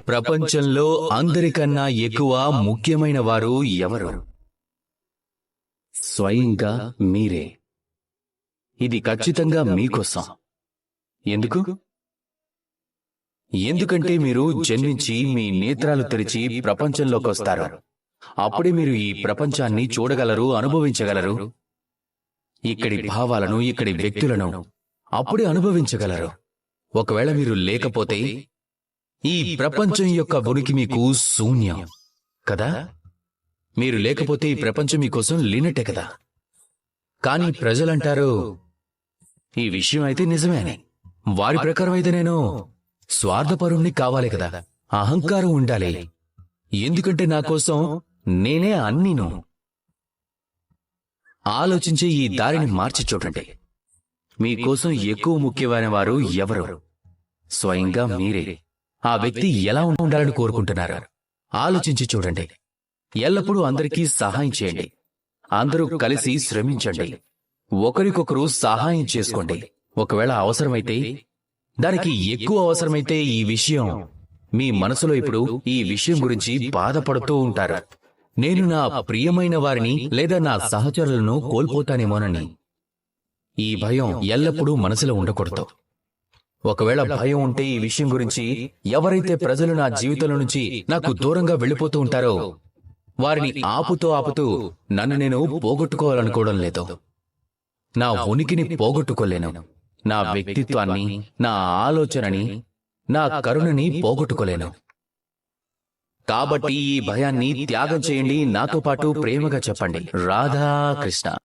ప్రపంచంలో అందరికన్నా ఎక్కువ ముఖ్యమైన వారు ఎవరు? స్వయంగా మీరే. ఇది ఖచ్చితంగా మీకోసం. ఎందుకు? ఎందుకంటే మీరు జన్మించి మీ నేత్రాలు తెరిచి ప్రపంచంలోకొస్తారు. అప్పుడే మీరు ఈ ప్రపంచాన్ని చూడగలరు, అనుభవించగలరు. ఇక్కడి భావాలను, ఇక్కడి వ్యక్తులను అప్పుడే అనుభవించగలరు. ఒకవేళ మీరు లేకపోతే ఈ ప్రపంచం యొక్క ఉనికి మీకు శూన్యం కదా. మీరు లేకపోతే ఈ ప్రపంచం మీకోసం లేనట్టే కదా. కానీ ప్రజలంటారు ఈ విషయం అయితే నిజమే అని. వారి ప్రకారం అయితే నేను స్వార్థపరుణ్ణి కావాలి కదా, అహంకారం ఉండాలి. ఎందుకంటే నా కోసం నేనే అన్నీను. ఆలోచించే ఈ దారిని మార్చి చూడండి. మీకోసం ఎక్కువ ముఖ్యమైన వారు ఎవరు? స్వయంగా మీరే. ఆ వ్యక్తి ఎలా ఉండాలని కోరుకుంటున్నారు? ఆలోచించి చూడండి. ఎల్లప్పుడూ అందరికీ సహాయం చేయండి. అందరూ కలిసి శ్రమించండి. ఒకరికొకరు సహాయం చేసుకోండి. ఒకవేళ అవసరమైతే, దానికి ఎక్కువ అవసరమైతే ఈ విషయం మీ మనసులో ఇప్పుడు ఈ విషయం గురించి బాధపడుతూ ఉంటారు. నేను నా ప్రియమైన వారిని లేదా నా సహచరులను కోల్పోతానేమోనని. ఈ భయం ఎల్లప్పుడూ మనసులో ఉండకూడదు. ఒకవేళ భయం ఉంటే ఈ విషయం గురించి ఎవరైతే ప్రజలు నా జీవితంలో నుంచి నాకు దూరంగా వెళ్ళిపోతూ ఉంటారో వారిని ఆపుతూ నన్ను నేను పోగొట్టుకోవాలనుకోవడం లేదు. నా ఉనికిని పోగొట్టుకోలేను. నా వ్యక్తిత్వాన్ని, నా ఆలోచనని, నా కరుణని పోగొట్టుకోలేను. కాబట్టి ఈ భయాన్ని త్యాగం చేయండి. నాతో పాటు ప్రేమగా చెప్పండి, రాధా కృష్ణ.